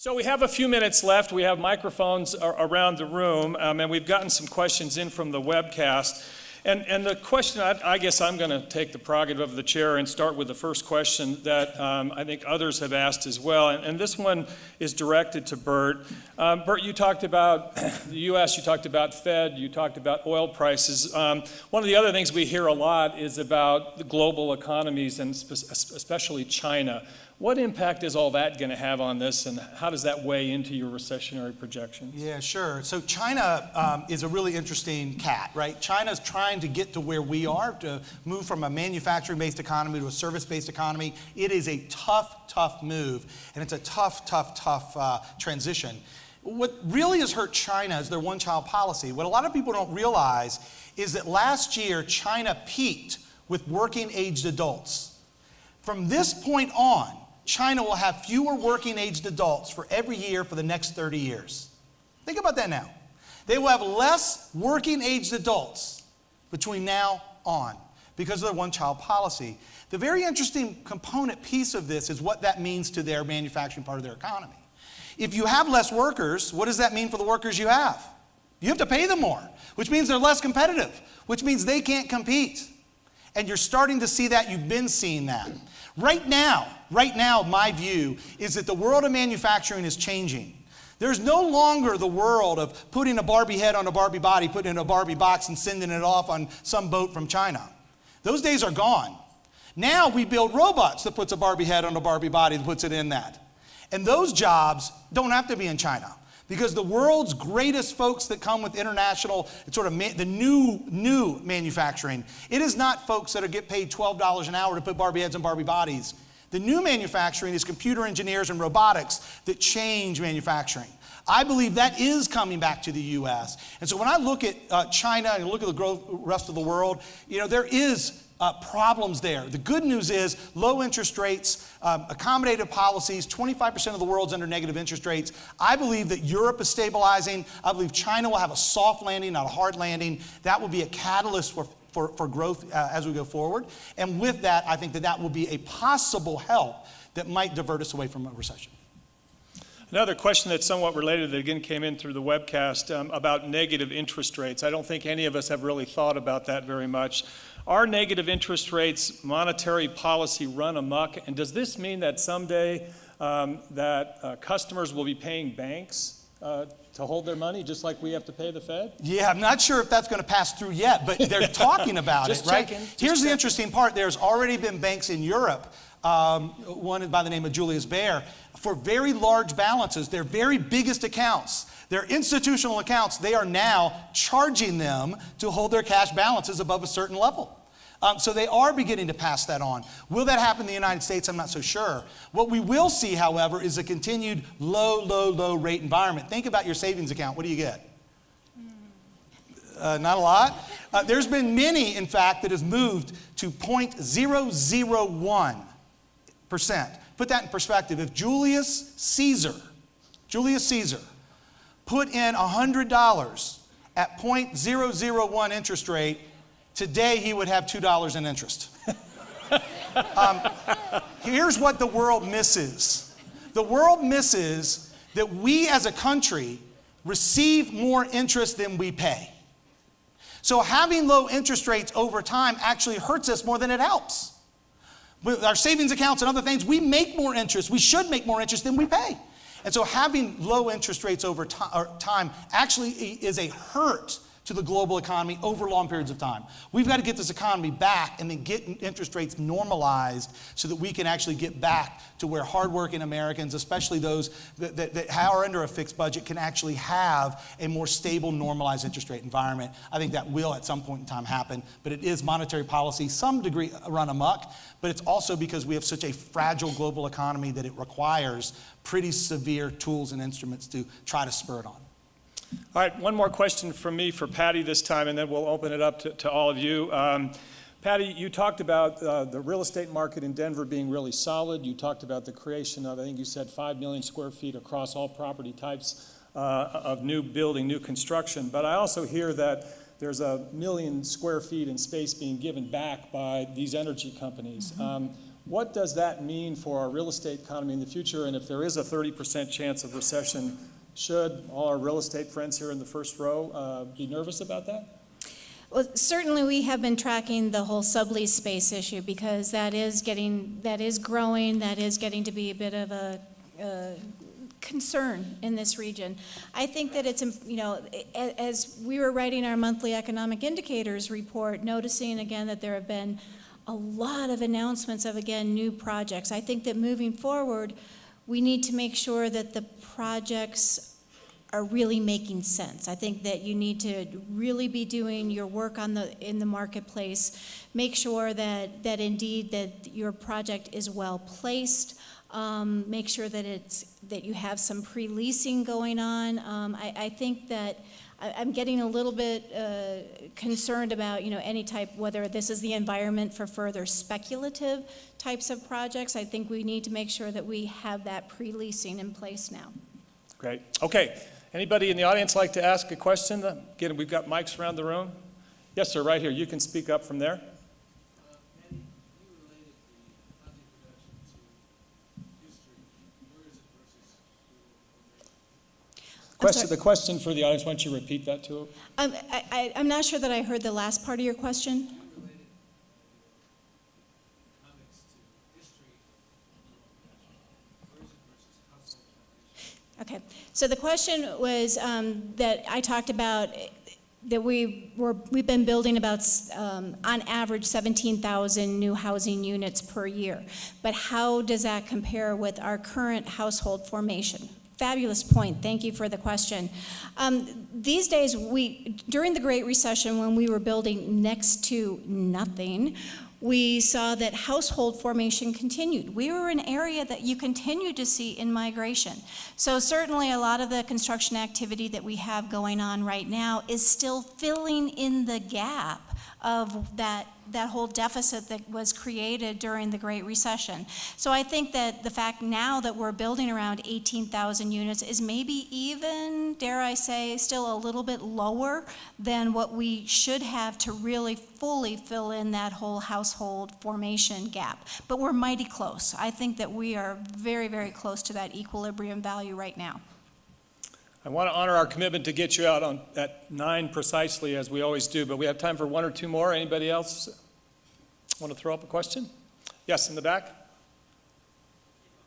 So we have a few minutes left. We have microphones around the room, and we've gotten some questions in from the webcast. And the question, I guess I'm going to take the prerogative of the chair and start with the first question that I think others have asked as well. And this one is directed to Bert. Bert, you talked about the U.S., you talked about Fed, you talked about oil prices. One of the other things we hear a lot is about the global economies and especially China. What impact is all that going to have on this, and how does that weigh into your recessionary projections? Yeah, sure. So China is a really interesting cat, right? China's trying to get to where we are, to move from a manufacturing-based economy to a service-based economy. It is a tough move, and it's a tough transition. What really has hurt China is their one-child policy. What a lot of people don't realize is that last year, China peaked with working-aged adults. From this point on, China will have fewer working-aged adults for every year for the next 30 years. Think about that now. They will have less working-aged adults between now on because of their one-child policy. The very interesting component piece of this is what that means to their manufacturing part of their economy. If you have less workers, what does that mean for the workers you have? You have to pay them more, which means they're less competitive, which means they can't compete. And you're starting to see that. You've been seeing that. Right now, my view is that the world of manufacturing is changing. There's no longer the world of putting a Barbie head on a Barbie body, putting it in a Barbie box and sending it off on some boat from China. Those days are gone. Now we build robots that puts a Barbie head on a Barbie body that puts it in that. And those jobs don't have to be in China, because the world's greatest folks that come with international, sort of the new manufacturing, it is not folks that get paid $12 an hour to put Barbie heads on Barbie bodies. The new manufacturing is computer engineers and robotics that change manufacturing. I believe that is coming back to the U.S. And so when I look at China and look at the rest of the world, there is problems there. The good news is low interest rates, accommodative policies, 25% of the world's under negative interest rates. I believe that Europe is stabilizing. I believe China will have a soft landing, not a hard landing. That will be a catalyst for growth as we go forward. And with that, I think that will be a possible help that might divert us away from a recession. Another question that's somewhat related that again came in through the webcast about negative interest rates. I don't think any of us have really thought about that very much. Are negative interest rates monetary policy run amok? And does this mean that someday that customers will be paying banks to hold their money just like we have to pay the Fed? Yeah, I'm not sure if that's going to pass through yet, but they're talking about it, right? Here's the interesting part. There's already been banks in Europe, one by the name of Julius Baer, for very large balances, their very biggest accounts, their institutional accounts, they are now charging them to hold their cash balances above a certain level. So they are beginning to pass that on. Will that happen in the United States? I'm not so sure. What we will see, however, is a continued low rate environment. Think about your savings account. What do you get? Not a lot. There's been many, in fact, that has moved to 0.001%. Put that in perspective. If Julius Caesar put in $100 at 0.001 interest rate, today he would have $2 in interest. Here's what the world misses. The world misses that we as a country receive more interest than we pay. So having low interest rates over time actually hurts us more than it helps. With our savings accounts and other things, we make more interest. We should make more interest than we pay. And so having low interest rates over time actually is a hurt to the global economy over long periods of time. We've got to get this economy back and then get interest rates normalized so that we can actually get back to where hardworking Americans, especially those that are under a fixed budget, can actually have a more stable, normalized interest rate environment. I think that will at some point in time happen, but it is monetary policy, some degree run amok, but it's also because we have such a fragile global economy that it requires pretty severe tools and instruments to try to spur it on. All right, one more question from me for Patty this time, and then we'll open it up to all of you. Patty, you talked about the real estate market in Denver being really solid. You talked about the creation of, I think you said 5 million square feet across all property types of new building, new construction. But I also hear that there's 1 million square feet in space being given back by these energy companies. What does that mean for our real estate economy in the future? And if there is a 30% chance of recession, should all our real estate friends here in the first row be nervous about that? Well, certainly we have been tracking the whole sublease space issue because that is growing, that is getting to be a bit of a concern in this region. I think that it's, as we were writing our monthly economic indicators report, noticing again that there have been a lot of announcements of, again, new projects. I think that moving forward, we need to make sure that the projects are really making sense. I think that you need to really be doing your work in the marketplace, make sure that indeed that your project is well placed. Make sure that you have some pre-leasing going on. I think that I'm getting a little bit concerned about any type, whether this is the environment for further speculative types of projects. I think we need to make sure that we have that pre-leasing in place now. Great. Okay. Anybody in the audience like to ask a question? Again, we've got mics around the room. Yes, sir, right here. You can speak up from there. The question for the audience, why don't you repeat that to him? I'm not sure that I heard the last part of your question. Okay, so the question was that I talked about that we've been building about, on average, 17,000 new housing units per year. But how does that compare with our current household formation? Fabulous point. Thank you for the question. These days, during the Great Recession, when we were building next to nothing, we saw that household formation continued. We were an area that you continue to see in migration. So certainly a lot of the construction activity that we have going on right now is still filling in the gap of that whole deficit that was created during the Great Recession. So I think that the fact now that we're building around 18,000 units is maybe even, dare I say, still a little bit lower than what we should have to really fully fill in that whole household formation gap. But we're mighty close. I think that we are very, very close to that equilibrium value right now. I want to honor our commitment to get you out at 9 precisely, as we always do, but we have time for one or two more. Anybody else want to throw up a question? Yes, in the back.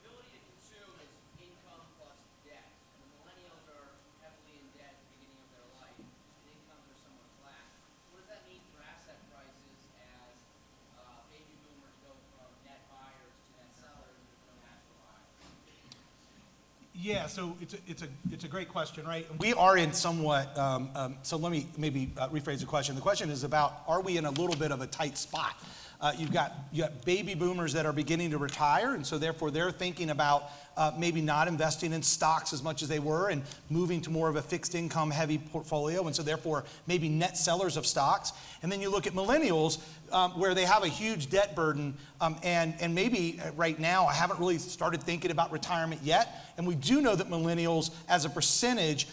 Ability to consume is income plus debt. And the millennials are heavily in debt at the beginning of their life. The incomes are somewhat flat. What does that mean for asset prices as baby boomers go from net buyers to net sellers with no natural buyers? Yeah, so it's a great question, right? We are in somewhat, so let me maybe rephrase the question. The question is about, are we in a little bit of a tight spot? You've got baby boomers that are beginning to retire, and so therefore they're thinking about maybe not investing in stocks as much as they were and moving to more of a fixed income heavy portfolio, and so therefore maybe net sellers of stocks. And then you look at millennials where they have a huge debt burden, and maybe right now I haven't really started thinking about retirement yet, and we do know that millennials as a percentage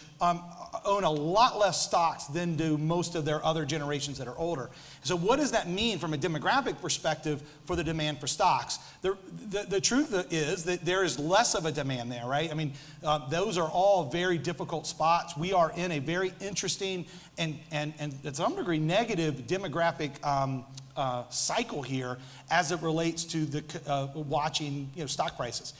own a lot less stocks than do most of their other generations that are older. So what does that mean from a demographic perspective for the demand for stocks? The truth is that there is less of a demand there, right? I mean, those are all very difficult spots. We are in a very interesting and to some degree negative demographic cycle here as it relates to the watching stock prices.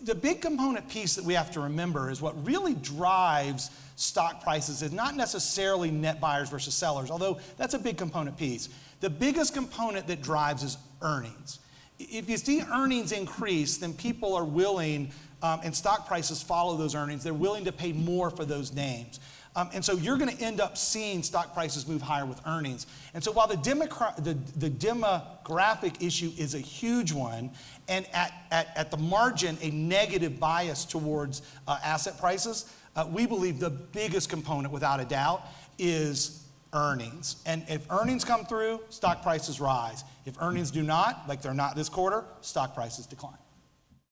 The big component piece that we have to remember is what really drives stock prices is not necessarily net buyers versus sellers, although that's a big component piece. The biggest component that drives is earnings. If you see earnings increase, then people are willing, and stock prices follow those earnings, they're willing to pay more for those names. And so you're going to end up seeing stock prices move higher with earnings. And so while the demographic issue is a huge one, and at the margin a negative bias towards asset prices, we believe the biggest component, without a doubt, is earnings. And if earnings come through, stock prices rise. If earnings do not, like they're not this quarter, stock prices decline.